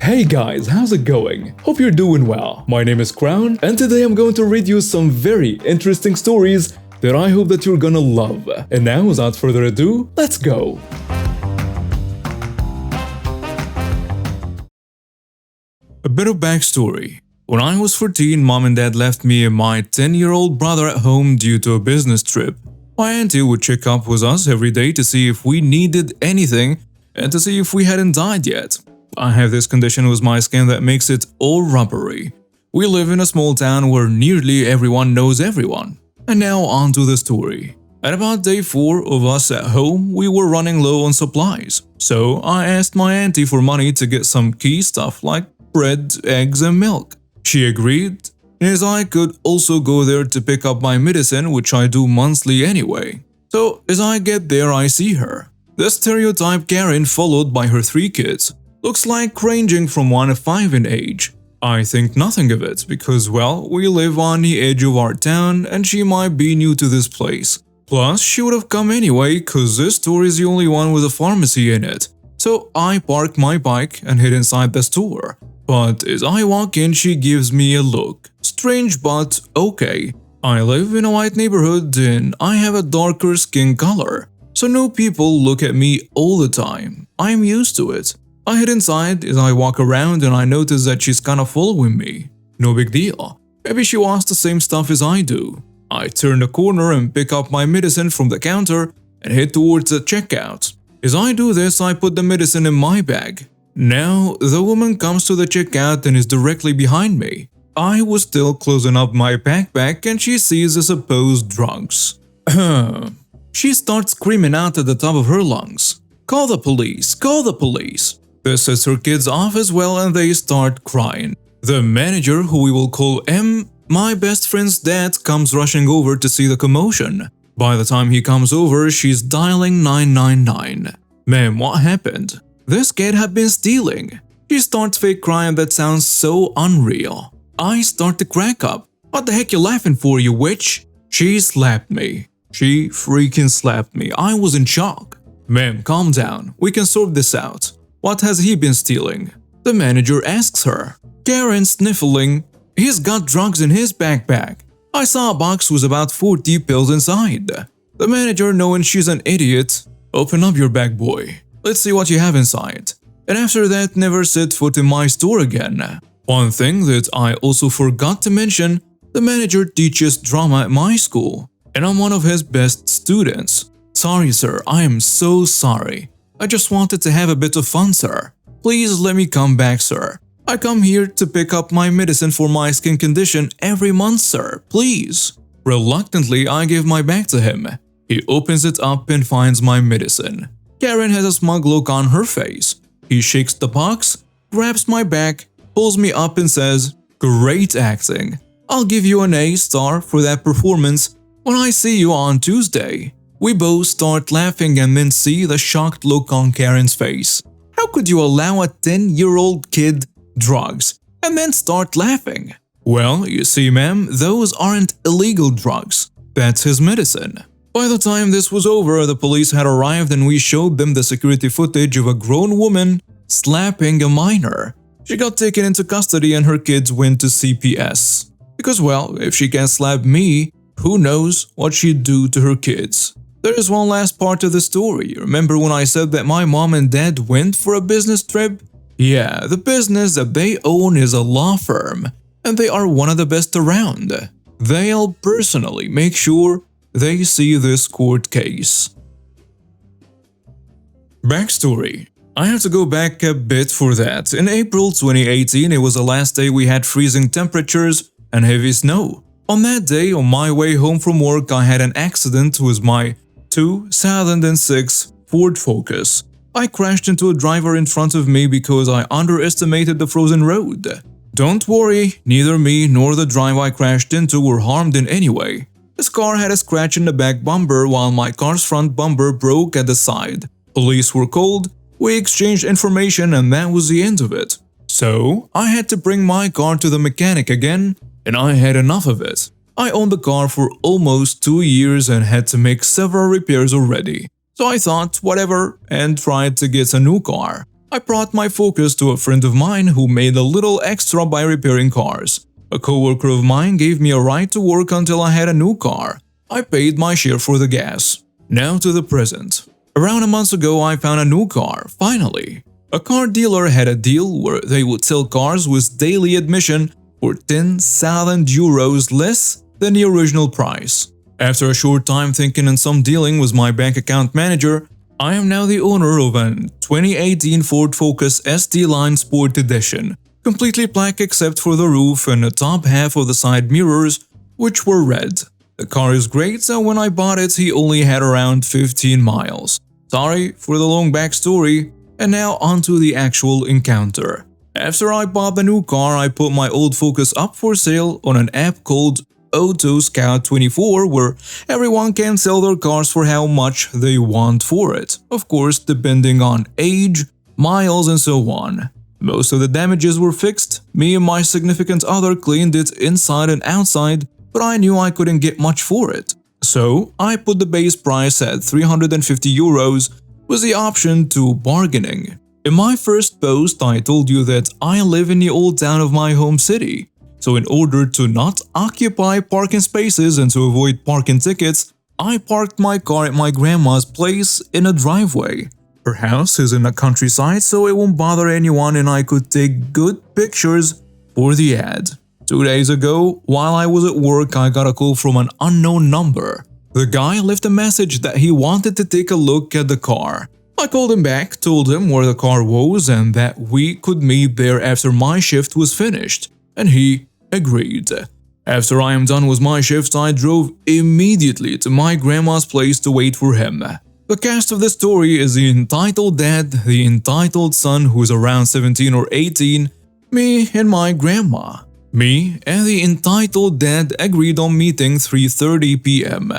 Hey guys, how's it going? Hope you're doing well. My name is Crown, and today I'm going to read you some very interesting stories that I hope that you're gonna love. And now, without further ado, let's go! A bit of backstory. When I was 14, mom and dad left me and my 10-year-old brother at home due to a business trip. My auntie would check up with us every day to see if we needed anything and to see if we hadn't died yet. I have this condition with my skin that makes it all rubbery. We live in a small town where nearly everyone knows everyone. And now on to the story. At about day 4 of us at home, we were running low on supplies. So I asked my auntie for money to get some key stuff like bread, eggs and milk. She agreed, as I could also go there to pick up my medicine, which I do monthly anyway. So as I get there, I see her. The stereotype Karen followed by her 3 kids. Looks like ranging from 1 to 5 in age. I think nothing of it because, well, we live on the edge of our town and she might be new to this place. Plus, she would have come anyway cause this store is the only one with a pharmacy in it. So I park my bike and head inside the store. But as I walk in, she gives me a look. Strange but okay. I live in a white neighborhood and I have a darker skin color. So no people look at me all the time. I'm used to it. I head inside as I walk around and I notice that she's kinda following me. No big deal. Maybe she wants the same stuff as I do. I turn the corner and pick up my medicine from the counter and head towards the checkout. As I do this, I put the medicine in my bag. Now, the woman comes to the checkout and is directly behind me. I was still closing up my backpack and she sees the supposed drugs. She starts screaming out at the top of her lungs. Call the police! Call the police! This sets her kids off as well and they start crying. The manager, who we will call M, my best friend's dad, comes rushing over to see the commotion. By the time he comes over, she's dialing 999. Ma'am, what happened? This kid had been stealing. She starts fake crying that sounds so unreal. I start to crack up. What the heck you laughing for, you witch? She slapped me. She freaking slapped me. I was in shock. Ma'am, calm down. We can sort this out. What has he been stealing? The manager asks her. Karen sniffling. He's got drugs in his backpack. I saw a box with about 40 pills inside. The manager, knowing she's an idiot, open up your bag, boy. Let's see what you have inside. And after that, never set foot in my store again. One thing that I also forgot to mention, the manager teaches drama at my school. And I'm one of his best students. Sorry, sir, I am so sorry. I just wanted to have a bit of fun, sir. Please let me come back, sir. I come here to pick up my medicine for my skin condition every month, sir. Please. Reluctantly, I give my bag to him. He opens it up and finds my medicine. Karen has a smug look on her face. He shakes the box, grabs my bag, pulls me up and says, "Great acting. I'll give you an A star for that performance when I see you on Tuesday." We both start laughing and then see the shocked look on Karen's face. How could you allow a 10-year-old kid drugs and then start laughing? Well, you see, ma'am, those aren't illegal drugs. That's his medicine. By the time this was over, the police had arrived and we showed them the security footage of a grown woman slapping a minor. She got taken into custody and her kids went to CPS. Because, well, if she can slap me, who knows what she'd do to her kids. There is one last part of the story. Remember when I said that my mom and dad went for a business trip? Yeah, the business that they own is a law firm, and they are one of the best around. They'll personally make sure they see this court case. Backstory. I have to go back a bit for that. In April 2018, it was the last day we had freezing temperatures and heavy snow. On that day, on my way home from work, I had an accident with my 2006 Ford Focus. I crashed into a driver in front of me because I underestimated the frozen road. Don't worry, neither me nor the driver I crashed into were harmed in any way. His car had a scratch in the back bumper while my car's front bumper broke at the side. Police were called, we exchanged information and that was the end of it. So, I had to bring my car to the mechanic again, and I had enough of it. I owned the car for almost 2 years and had to make several repairs already. So I thought, whatever, and tried to get a new car. I brought my Focus to a friend of mine who made a little extra by repairing cars. A coworker of mine gave me a ride to work until I had a new car. I paid my share for the gas. Now to the present. Around a month ago, I found a new car, finally. A car dealer had a deal where they would sell cars with daily admission for 10,000 euros less than the original price. After a short time thinking and some dealing with my bank account manager, I am now the owner of a 2018 Ford Focus ST Line Sport Edition, completely black except for the roof and the top half of the side mirrors, which were red. The car is great, so when I bought it, he only had around 15 miles. Sorry for the long backstory, and now onto the actual encounter. After I bought the new car, I put my old Focus up for sale on an app called Auto Scout 24, where everyone can sell their cars for how much they want for it, of course depending on age, miles and so on. Most of the damages were fixed. Me and my significant other cleaned it inside and outside, but I knew I couldn't get much for it. So I put the base price at 350 euros with the option to bargaining. In my first post, I told you that I live in the old town of my home city. So in order to not occupy parking spaces and to avoid parking tickets, I parked my car at my grandma's place in a driveway. Her house is in the countryside, so it won't bother anyone and I could take good pictures for the ad. 2 days ago, while I was at work, I got a call from an unknown number. The guy left a message that he wanted to take a look at the car. I called him back, told him where the car was and that we could meet there after my shift was finished, and he agreed. After I am done with my shift, I drove immediately to my grandma's place to wait for him. The cast of the story is the entitled dad, the entitled son who is around 17 or 18, me and my grandma. Me and the entitled dad agreed on meeting 3:30 p.m.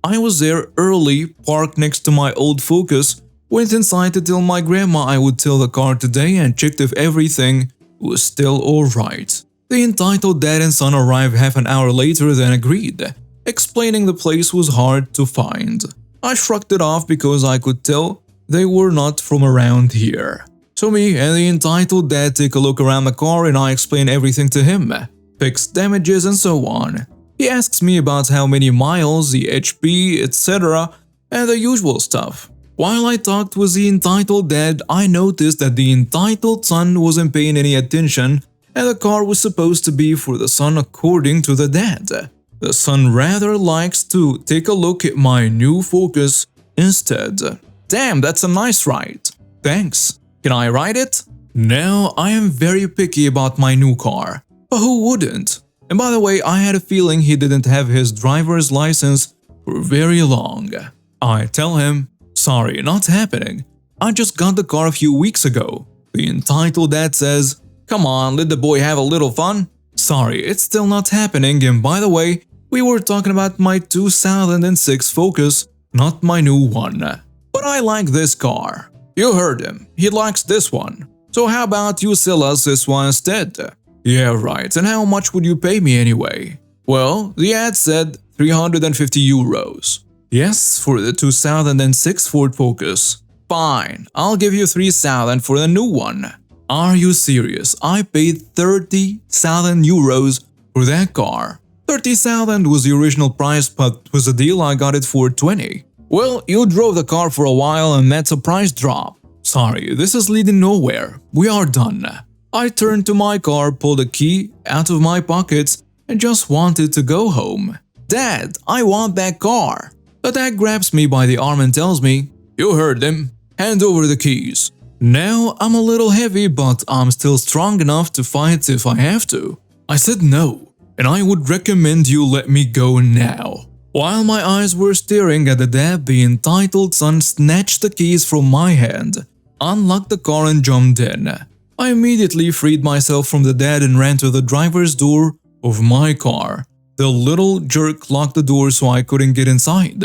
I was there early, parked next to my old Focus, went inside to tell my grandma I would sell the car today and checked if everything was still alright. The entitled dad and son arrived half an hour later than agreed, explaining the place was hard to find. I shrugged it off because I could tell they were not from around here. So me and the entitled dad take a look around the car and I explain everything to him, fix damages and so on. He asks me about how many miles, the HP, etc. and the usual stuff. While I talked with the entitled dad, I noticed that the entitled son wasn't paying any attention and the car was supposed to be for the son according to the dad. The son rather likes to take a look at my new Focus instead. Damn, that's a nice ride. Thanks. Can I ride it? Now, I am very picky about my new car. But who wouldn't? And by the way, I had a feeling he didn't have his driver's license for very long. I tell him, sorry, not happening. I just got the car a few weeks ago. The entitled dad says, come on, let the boy have a little fun. Sorry, it's still not happening, and by the way, we were talking about my 2006 Focus, not my new one. But I like this car. You heard him, he likes this one. So how about you sell us this one instead? Yeah, right, and how much would you pay me anyway? Well, the ad said 350 euros. Yes, for the 2006 Ford Focus. Fine, I'll give you 3,000 for the new one. Are you serious? I paid 30,000 euros for that car. 30,000 was the original price, but with the deal I got it for 20. Well, you drove the car for a while and that's a price drop. Sorry, this is leading nowhere. We are done. I turned to my car, pulled a key out of my pockets, and just wanted to go home. Dad, I want that car. The dad grabs me by the arm and tells me, you heard him, hand over the keys. Now I'm a little heavy, but I'm still strong enough to fight if I have to. I said no, and I would recommend you let me go now. While my eyes were staring at the dad, the entitled son snatched the keys from my hand, unlocked the car and jumped in. I immediately freed myself from the dad and ran to the driver's door of my car. The little jerk locked the door so I couldn't get inside.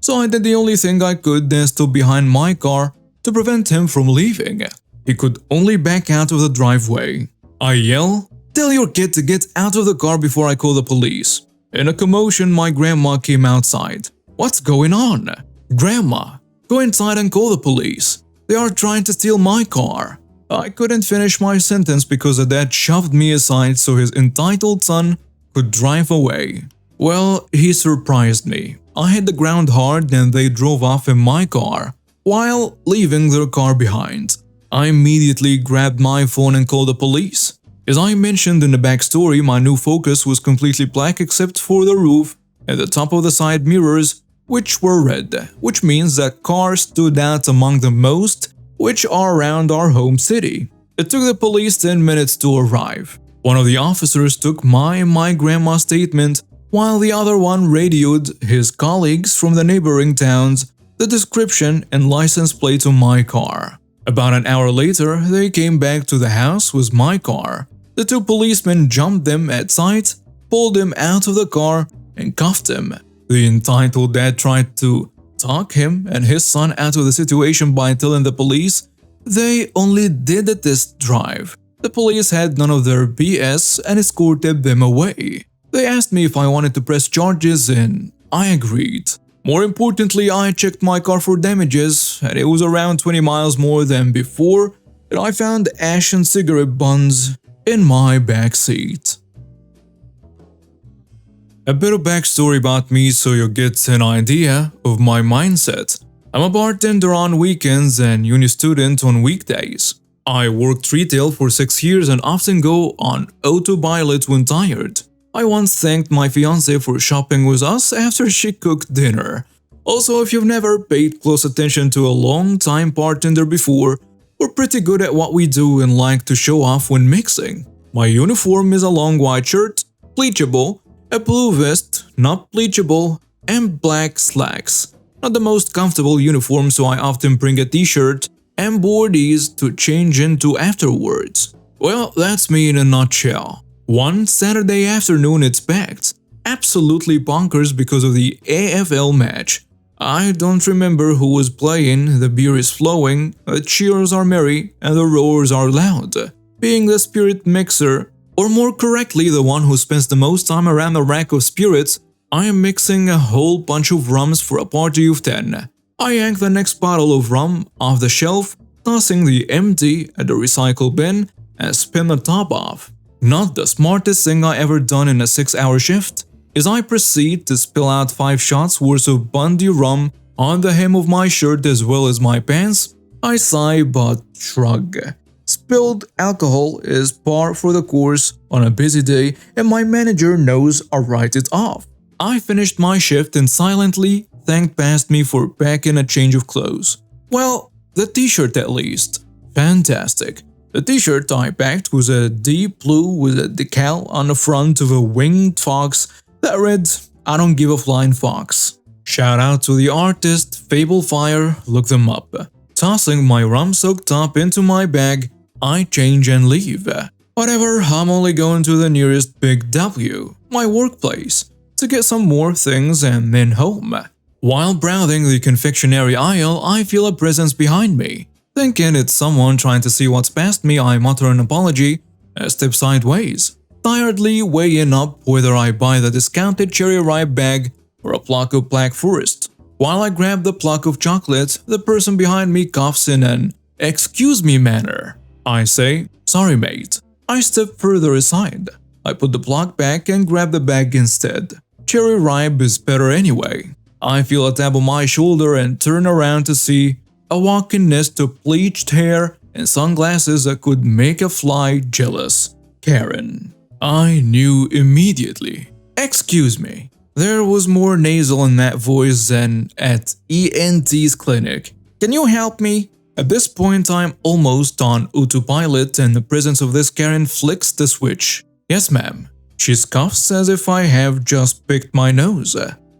So I did the only thing I could, then stood behind my car to prevent him from leaving. He could only back out of the driveway. I yell, tell your kid to get out of the car before I call the police. In a commotion, my grandma came outside. What's going on? Grandma, go inside and call the police. They are trying to steal my car. I couldn't finish my sentence because the dad shoved me aside so his entitled son could drive away. Well, he surprised me. I hit the ground hard and they drove off in my car, while leaving their car behind. I immediately grabbed my phone and called the police. As I mentioned in the backstory, my new Focus was completely black except for the roof and the top of the side mirrors, which were red, which means that car stood out among the most, which are around our home city. It took the police 10 minutes to arrive. One of the officers took my and my grandma's statement, while the other one radioed his colleagues from the neighboring towns the description and license plate of my car. About an hour later, they came back to the house with my car. The two policemen jumped them at sight, pulled him out of the car, and cuffed him. The entitled dad tried to talk him and his son out of the situation by telling the police they only did a test drive. The police had none of their BS and escorted them away. They asked me if I wanted to press charges and I agreed. More importantly, I checked my car for damages and it was around 20 miles more than before, and I found ash and cigarette buns in my backseat. A bit of backstory about me so you get an idea of my mindset. I'm a bartender on weekends and uni student on weekdays. I worked retail for 6 years and often go on autopilot when tired. I once thanked my fiancée for shopping with us after she cooked dinner. Also, if you've never paid close attention to a long-time bartender before, we're pretty good at what we do and like to show off when mixing. My uniform is a long white shirt, bleachable, a blue vest, not bleachable, and black slacks. Not the most comfortable uniform, so I often bring a t-shirt and boardies to change into afterwards. Well, that's me in a nutshell. One Saturday afternoon it's packed. Absolutely bonkers because of the AFL match. I don't remember who was playing, the beer is flowing, the cheers are merry, and the roars are loud. Being the spirit mixer, or more correctly the one who spends the most time around a rack of spirits, I am mixing a whole bunch of rums for a party of 10. I yank the next bottle of rum off the shelf, tossing the empty at the recycle bin, and spin the top off. Not the smartest thing I ever done in a 6-hour shift. As I proceed to spill out 5 shots worth of Bundy rum on the hem of my shirt as well as my pants, I sigh but shrug. Spilled alcohol is par for the course on a busy day and my manager knows I'll write it off. I finished my shift and silently thanked past me for packing a change of clothes. Well, the t-shirt at least. Fantastic. The t-shirt I packed was a deep blue with a decal on the front of a winged fox that read, "I don't give a flying fox." Shout out to the artist Fable Fire, look them up. Tossing my rum-soaked top into my bag, I change and leave. Whatever, I'm only going to the nearest big W, my workplace, to get some more things and then home. While browsing the confectionery aisle, I feel a presence behind me. Thinking it's someone trying to see what's past me, I mutter an apology and step sideways, tiredly weighing up whether I buy the discounted cherry ripe bag or a block of Black Forest. While I grab the block of chocolate, the person behind me coughs in an "excuse me" manner. I say, "Sorry mate." I step further aside. I put the block back and grab the bag instead. Cherry ripe is better anyway. I feel a tap on my shoulder and turn around to see a walking nest of bleached hair and sunglasses that could make a fly jealous. Karen. I knew immediately. Excuse me. There was more nasal in that voice than at ENT's clinic. Can you help me? At this point I'm almost on autopilot and the presence of this Karen flicks the switch. Yes ma'am. She scoffs as if I have just picked my nose.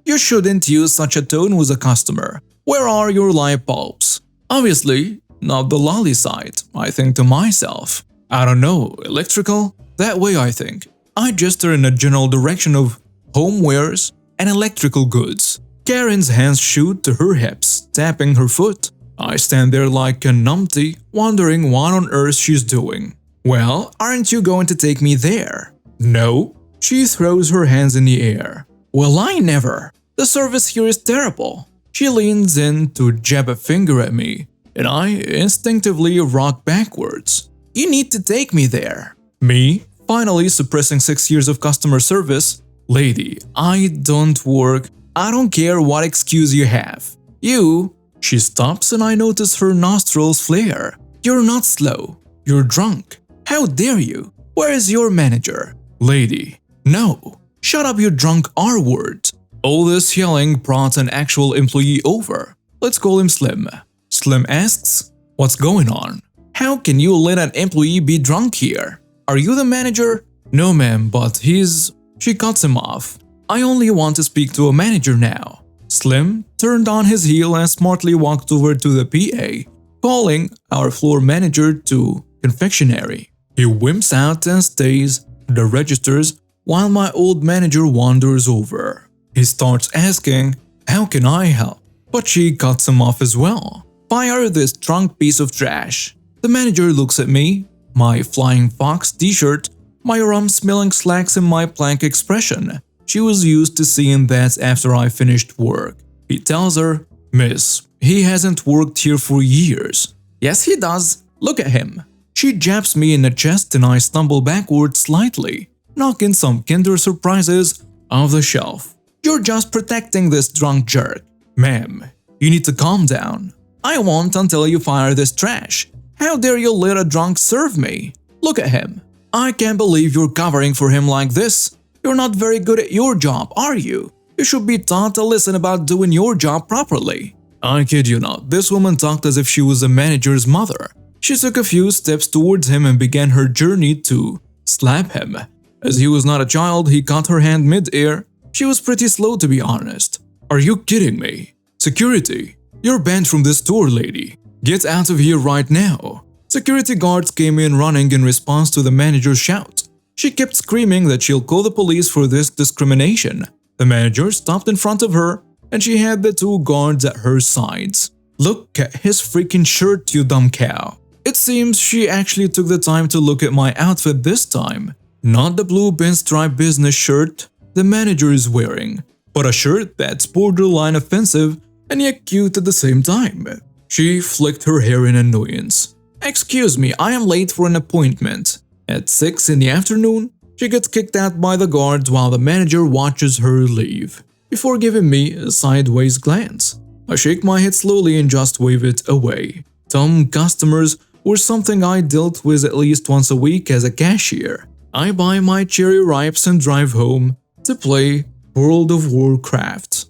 You shouldn't use such a tone with a customer. Where are your light bulbs? Obviously, not the lolly side, I think to myself. I don't know, electrical? That way I think. I gesture in a general direction of homewares and electrical goods. Karen's hands shoot to her hips, tapping her foot. I stand there like a numpty, wondering what on earth she's doing. Well, aren't you going to take me there? No. She throws her hands in the air. Well, I never. The service here is terrible. She leans in to jab a finger at me. and I instinctively rock backwards. You need to take me there. Me, finally suppressing 6 years of customer service. Lady, I don't work. I don't care what excuse you have. You… She stops and I notice her nostrils flare. You're not slow. You're drunk. How dare you? Where is your manager? Lady, no. Shut up, you drunk R-word. All this yelling brought an actual employee over. Let's call him Slim. Slim asks, what's going on? How can you let an employee be drunk here? Are you the manager? No ma'am, but he's… She cuts him off. I only want to speak to a manager now. Slim turned on his heel and smartly walked over to the PA, calling our floor manager to confectionery. He wimps out and stays at the registers while my old manager wanders over. He starts asking, how can I help? But she cuts him off as well. Fire this drunk piece of trash. The manager looks at me, my flying fox t-shirt, my rum-smelling slacks and my plank expression. She was used to seeing that after I finished work. He tells her, Miss, he hasn't worked here for years. Yes, he does. Look at him. She jabs me in the chest and I stumble backward slightly, knocking some Kinder Surprises off the shelf. You're just protecting this drunk jerk. Ma'am, you need to calm down. I won't until you fire this trash. How dare you let a drunk serve me? Look at him. I can't believe you're covering for him like this. You're not very good at your job, are you? You should be taught to listen about doing your job properly. I kid you not, this woman talked as if she was a manager's mother. She took a few steps towards him and began her journey to slap him. As he was not a child, he caught her hand mid-air. She was pretty slow, to be honest. Are you kidding me? Security, you're banned from this store, lady. Get out of here right now. Security guards came in running in response to the manager's shout. She kept screaming that she'll call the police for this discrimination. The manager stopped in front of her and she had the two guards at her sides. Look at his freaking shirt, you dumb cow. It seems she actually took the time to look at my outfit this time. Not the blue pinstripe business shirt the manager is wearing, but a shirt that's borderline offensive and yet cute at the same time. She flicked her hair in annoyance. Excuse me, I am late for an appointment. At 6 in the afternoon, she gets kicked out by the guards while the manager watches her leave, before giving me a sideways glance. I shake my head slowly and just wave it away. Dumb customers were something I dealt with at least once a week as a cashier. I buy my cherry ripes and drive home to play World of Warcraft.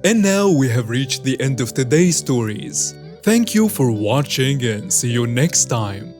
And now we have reached the end of today's stories. Thank you for watching and see you next time.